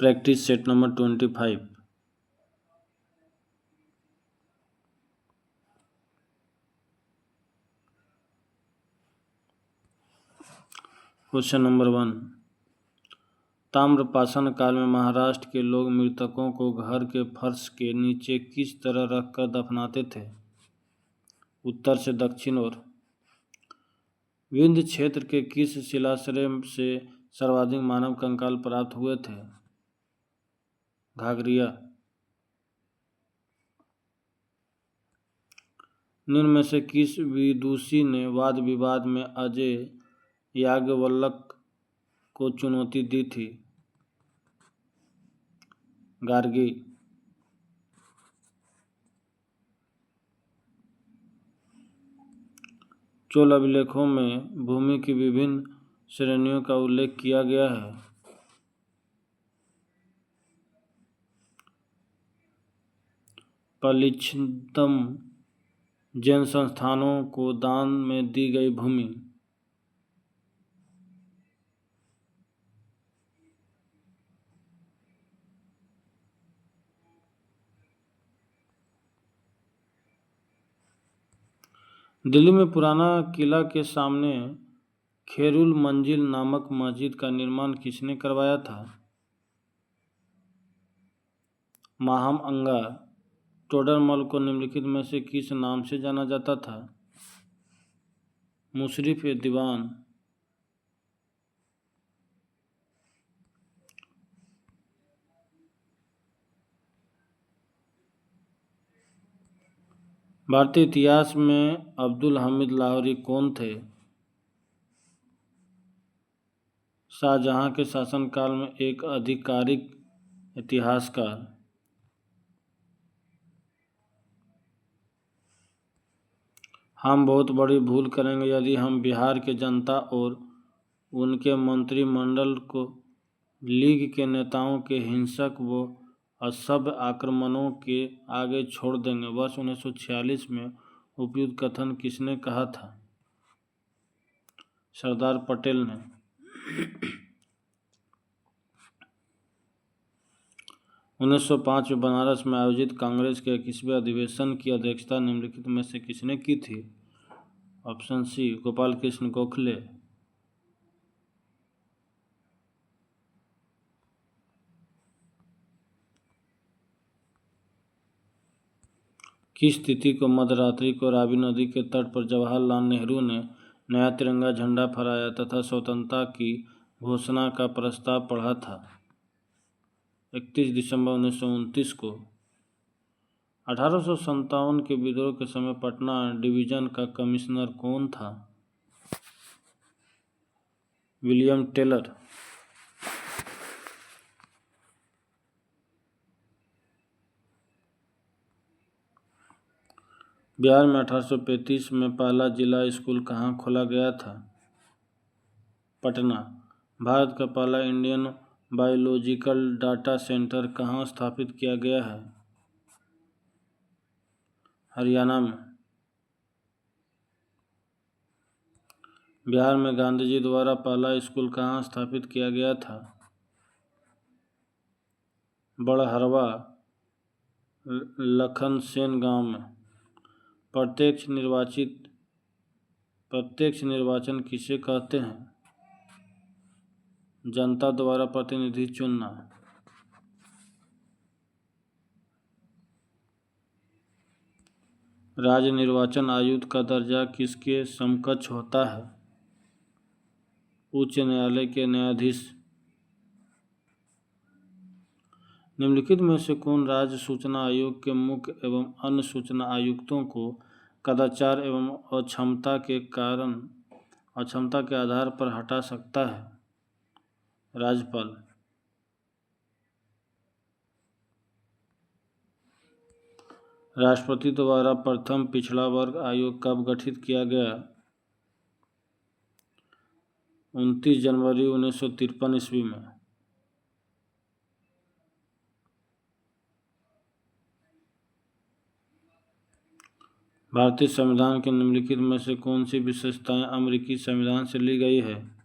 Practice set number 25। Question number 1। ताम्रपाषाण काल में महाराष्ट्र के लोग मृतकों को घर के फर्श के नीचे किस तरह रखकर दफनाते थे? उत्तर से दक्षिण ओर। विंध्य क्षेत्र के किस शिलाश्रय से सर्वाधिक मानव कंकाल प्राप्त हुए थे? घाघरिया। निम्न में से किस विदुषी ने वाद विवाद में अजय याज्ञवल्क्य को चुनौती दी थी? गार्गी। चोल अभिलेखों में भूमि की विभिन्न श्रेणियों का उल्लेख किया गया है। पलिच्छितम जैन संस्थानों को दान में दी गई भूमि। दिल्ली में पुराना किला के सामने खेरुल मंजिल नामक मस्जिद का निर्माण किसने करवाया था? माहम अंगा। टोडरमल को निम्नलिखित में से किस नाम से जाना जाता था? मुशर्रिफ ए दीवान। भारतीय इतिहास में अब्दुल हमीद लाहौरी कौन थे? शाहजहां के शासनकाल में एक आधिकारिक इतिहासकार। हम बहुत बड़ी भूल करेंगे यदि हम बिहार के जनता और उनके मंत्रिमंडल को लीग के नेताओं के हिंसक व असभ्य आक्रमणों के आगे छोड़ देंगे। वर्ष 1946 में उपयुक्त कथन किसने कहा था? सरदार पटेल ने। 1905 में बनारस में आयोजित कांग्रेस के 21वें अधिवेशन की अध्यक्षता निम्नलिखित में से किसने की थी? Option C Gopal Krishna Gokhale. किस तिथि को मध्यरात्रि को रावी नदी के तट पर जवाहरलाल नेहरू ने नया तिरंगा झंडा फहराया तथा स्वतंत्रता की घोषणा का प्रस्ताव पढ़ा था? 31 दिसंबर 1929 को। 1857 के विद्रोह के समय पटना डिवीजन का कमिश्नर कौन था? William Taylor. बिहार में 1835 में पहला जिला स्कूल कहाँ खोला गया था? पटना। भारत का पहला इंडियन बायोलॉजिकल डाटा सेंटर कहाँ स्थापित किया गया है? हरियाणा में। बिहार में गांधी जी द्वारा पहला स्कूल कहाँ स्थापित किया गया था? बड़हरवा लखनसेन गांव में। प्रत्यक्ष निर्वाचन किसे कहते हैं? जनता द्वारा प्रतिनिधि चुनना। राज्य निर्वाचन आयुक्त का दर्जा किसके समकक्ष होता है? उच्च न्यायालय के न्यायाधीश। निम्नलिखित में से कौन राज्य सूचना आयोग के मुख्य एवं अन्य सूचना आयुक्तों को कदाचार एवं अक्षमता के आधार पर हटा सकता है? राज्यपाल। राष्ट्रपति द्वारा प्रथम पिछड़ा वर्ग आयोग कब गठित किया गया? 29 जनवरी 1953 ईस्वी में। भारतीय संविधान के निम्नलिखित में से कौन सी विशेषताएं अमेरिकी संविधान से ली गई है?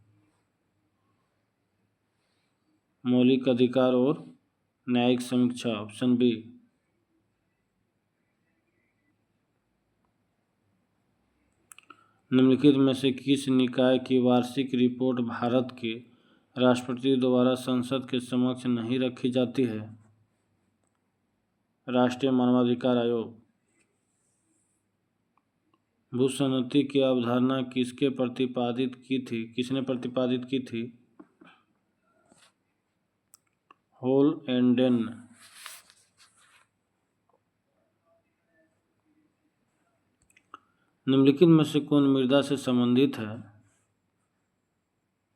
मौलिक अधिकार और न्यायिक समीक्षा। Option B. निम्नलिखित में से किस निकाय की वार्षिक रिपोर्ट भारत के राष्ट्रपति द्वारा संसद के समक्ष नहीं रखी जाती है? राष्ट्रीय मानवाधिकार आयोग। भूसंहति की अवधारणा किसने प्रतिपादित की थी? होल एंडेन। निम्नलिखित में से कौन मृदा से संबंधित है?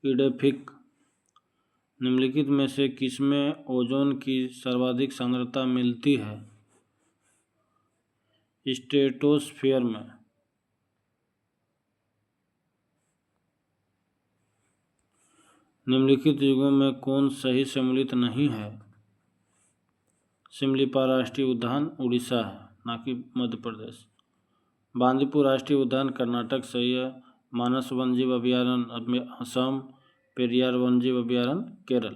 इडेफिक। निम्नलिखित में से किसमें ओजोन की सर्वाधिक सांद्रता मिलती है? स्ट्रेटोस्फीयर में। निम्नलिखित युगों में कौन सही सम्मिलित नहीं है? सिमलीपाल राष्ट्रीय उद्यान उड़ीसा है, ना कि मध्य प्रदेश। बांदीपुर राष्ट्रीय उद्यान कर्नाटक सही है। मानस वन्यजीव अभयारण्य असम। पेरियार वन्यजीव अभयारण्य केरल।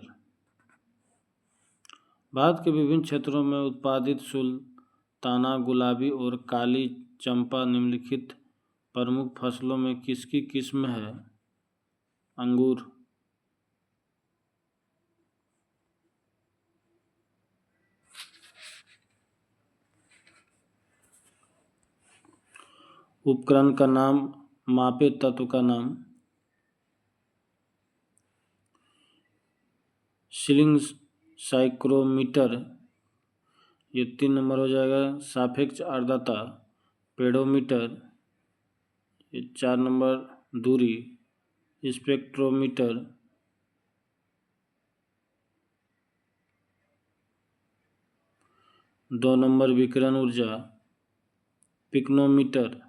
भारत के विभिन्न क्षेत्रों में उत्पादित सुल्ताना, गुलाबी और काली चंपा निम्नलिखित प्रमुख फसलों में किसकी किस्म है? अंगूर। उपकरण का नाम, मापे तत्व का नाम। सीलिंग साइक्रोमीटर, ये 3 नंबर हो जाएगा। सापेक्ष आर्द्रता, पेडोमीटर, ये 4 नंबर। दूरी, स्पेक्ट्रोमीटर। 2 नंबर विकिरण ऊर्जा, पिक्नोमीटर।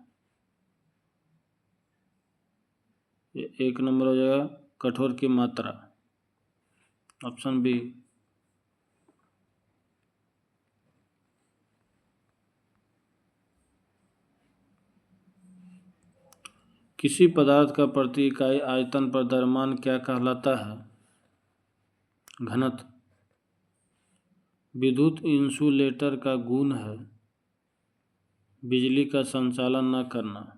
1 नंबर हो जाएगा कठोर की मात्रा। Option B. किसी पदार्थ का प्रति इकाई आयतन पर द्रव्यमान क्या कहलाता है? घनत्व। विद्युत इंसुलेटर का गुण है बिजली का संचालन न करना।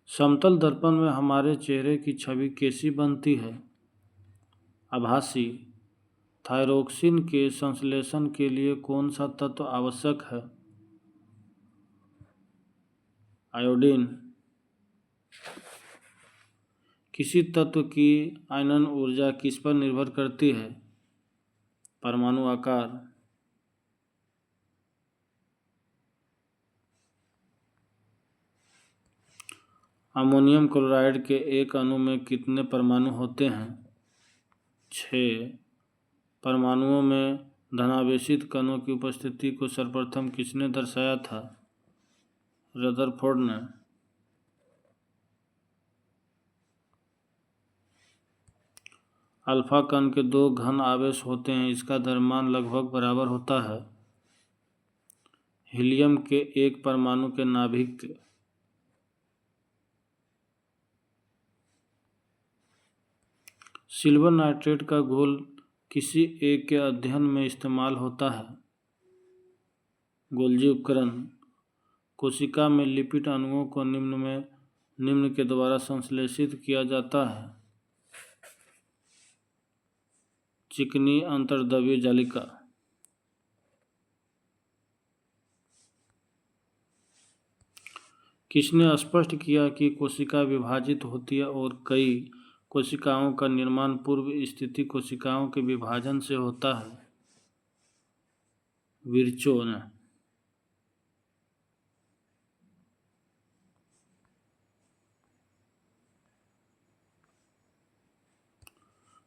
समतल दर्पण में हमारे चेहरे की छवि कैसी बनती है? आभासी। थायरोक्सिन के संश्लेषण के लिए कौन सा तत्व आवश्यक है? आयोडीन। किसी तत्व की आयनन ऊर्जा किस पर निर्भर करती है? परमाणु आकार। अमोनियम क्लोराइड के एक अणु में कितने परमाणु होते हैं? 6। परमाणुओं में धनावेशित कणों की उपस्थिति को सर्वप्रथम किसने दर्शाया था? रदरफोर्ड ने। अल्फा कण के 2 घन आवेश होते हैं, इसका द्रव्यमान लगभग बराबर होता है। हीलियम के एक परमाणु के नाभिक। सिल्वर नाइट्रेट का घोल किसी एक के अध्ययन में इस्तेमाल होता है? गोल्जी उपकरण। कोशिका में लिपिड अणुओं को निम्न के द्वारा संश्लेषित किया जाता है। चिकनी अंतर्द्रव्य जालिका। किसने स्पष्ट किया कि कोशिका विभाजित होती है और कई कोशिकाओं का निर्माण पूर्व स्थिति कोशिकाओं के विभाजन से होता है? विर्चो ने।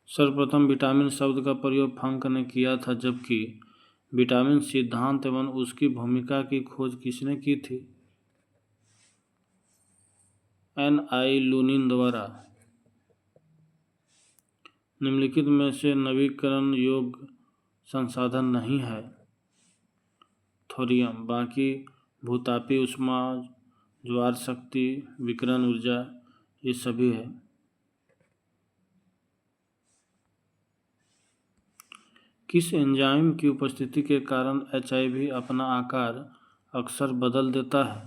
सर्वप्रथम विटामिन शब्द का प्रयोग फंक ने किया था, जबकि विटामिन सिद्धांत एवं उसकी भूमिका की खोज किसने की थी? N.I. लूनिन द्वारा। निम्नलिखित में से नवीकरण योग्य संसाधन नहीं है? थोरियम। बाकी भूतापी ऊष्मा, ज्वार शक्ति, विकिरण ऊर्जा, ये सभी है। किस एंजाइम की उपस्थिति के कारण HIV अपना आकार अक्सर बदल देता है?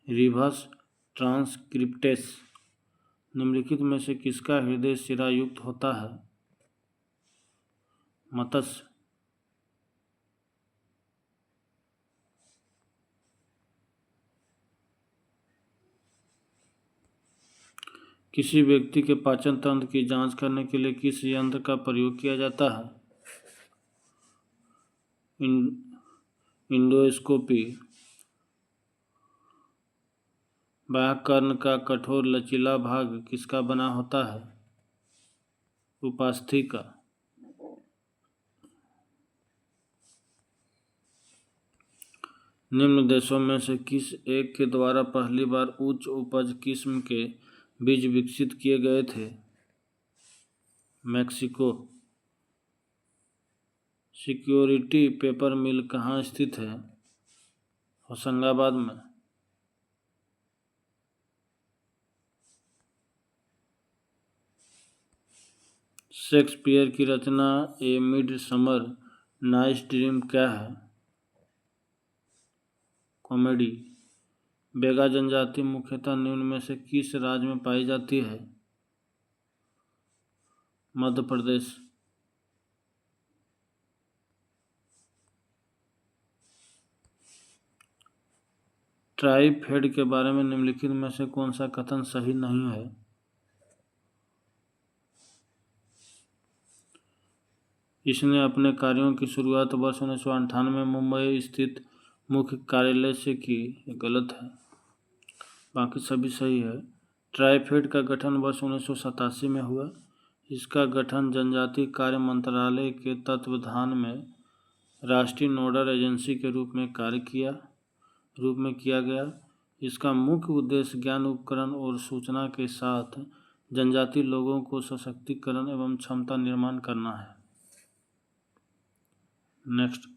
Reverse transcriptase. निम्नलिखित में से किसका हृदय शिरा युक्त होता है? मत्स्य। किसी व्यक्ति के पाचन तंत्र की जांच करने के लिए किस यंत्र का प्रयोग किया जाता है? इंडोस्कोपी। बाह्यकर्ण का कठोर लचीला भाग किसका बना होता है? उपास्थि का। निम्न देशों में से किस एक के द्वारा पहली बार उच्च उपज किस्म के बीज विकसित किए गए थे? मैक्सिको। सिक्योरिटी पेपर मिल कहाँ स्थित है? होशंगाबाद में। शेक्सपियर की रचना ए मिडसमर नाइट्स ड्रीम क्या है? कॉमेडी। बेगा जनजाति मुख्यतः निम्न में से किस राज्य में पाई जाती है? मध्य प्रदेश। ट्राइफेड के बारे में निम्नलिखित में से कौन सा कथन सही नहीं है? इसने अपने कार्यों की शुरुआत वर्ष 1998 में मुंबई स्थित मुख्य कार्यालय से की। ये गलत है, बाकी सभी सही है। ट्राइफेड का गठन वर्ष 1987 में हुआ। इसका गठन जनजातीय कार्य मंत्रालय के तत्वावधान में राष्ट्रीय नोडल एजेंसी के रूप में किया गया। इसका मुख्य उद्देश्य ज्ञान उपकरण और सूचना के साथ जनजातीय लोगों को सशक्तिकरण एवं क्षमता निर्माण करना है। नेक्स्ट।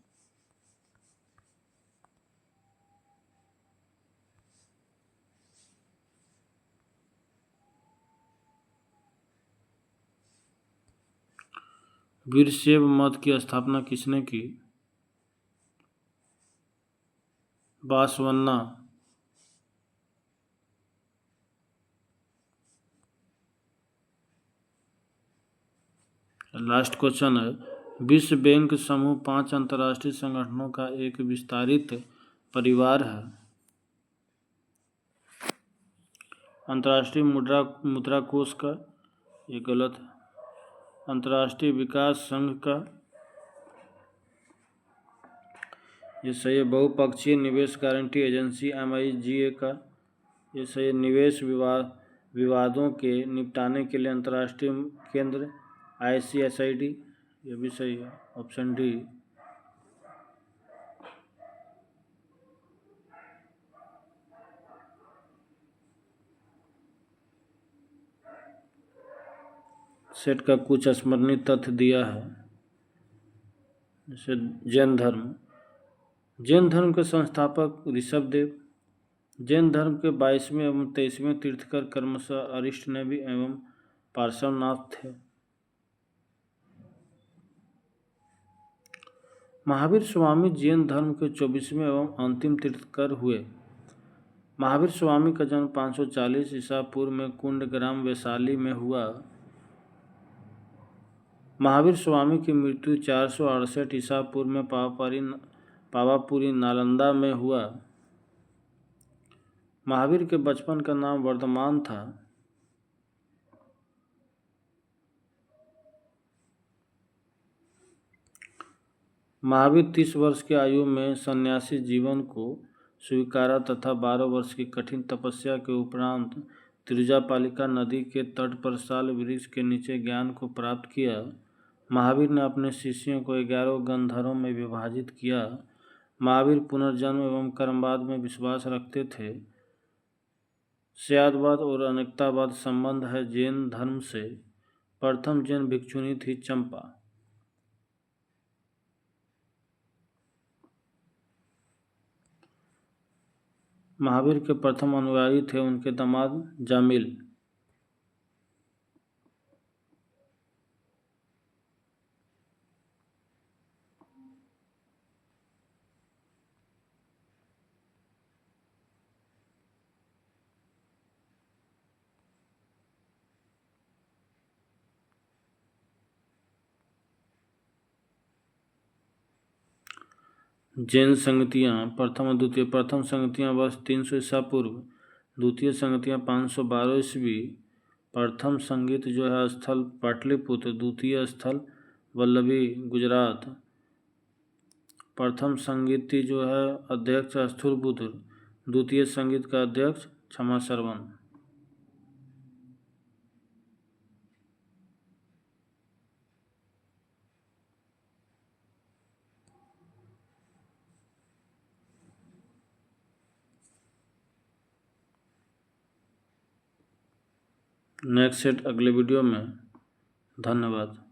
वीरशैव मत की स्थापना किसने की? बासवन्ना। लास्ट क्वेश्चन है, विश्व बैंक समूह 5 अंतर्राष्ट्रीय संगठनों का एक विस्तारित परिवार है। अंतर्राष्ट्रीय मुद्रा कोष का, ये गलत है। अंतर्राष्ट्रीय विकास संघ का, ये सही है। बहुपक्षीय निवेश गारंटी एजेंसी MIGA का, ये सही है। निवेश विवादों के निपटाने के लिए अंतर्राष्ट्रीय केंद्र ICSID, ये भी सही है। Option D. सेट का कुछ स्मरणीय तथ्य दिया है, जैसे जैन धर्म के संस्थापक ऋषभदेव। जैन धर्म के 22वें एवं 23वें तीर्थकर क्रमशः अरिष्टनेमी एवं पार्श्वनाथ थे। महावीर स्वामी जैन धर्म के 24वें एवं अंतिम तीर्थकर हुए। महावीर स्वामी का जन्म 540 ईसा पूर्व में कुंडग्राम वैशाली में हुआ। महावीर स्वामी की मृत्यु 468 ईसा पूर्व में पावापुरी नालंदा में हुआ। महावीर के बचपन का नाम वर्धमान था। महावीर 30 वर्ष की आयु में सन्यासी जीवन को स्वीकारा तथा 12 वर्ष की कठिन तपस्या के उपरांत तिरुजापालिका नदी के तट पर साल वृक्ष के नीचे ज्ञान को प्राप्त किया। महावीर ने अपने शिष्यों को 11 गंधर्वों में विभाजित किया। महावीर पुनर्जन्म एवं कर्मवाद में विश्वास रखते थे। स्यादवाद और अनेकतावाद संबंध है जैन धर्म से। प्रथम जैन भिक्षुणी थी चंपा। महावीर के प्रथम अनुयायी थे उनके दामाद जामिल। जैन संगतियाँ प्रथम और द्वितीय। प्रथम संगतियाँ वर्ष 300 ईसा पूर्व, द्वितीय संगतियाँ 512 ईस्वी। प्रथम संगीत जो है स्थल पाटलिपुत्र, द्वितीय स्थल वल्लभी गुजरात। प्रथम संगीति जो है अध्यक्ष स्थूलपुत्र, द्वितीय संगीत का अध्यक्ष क्षमा श्रवण। नेक्स्ट सेट अगले वीडियो में। धन्यवाद।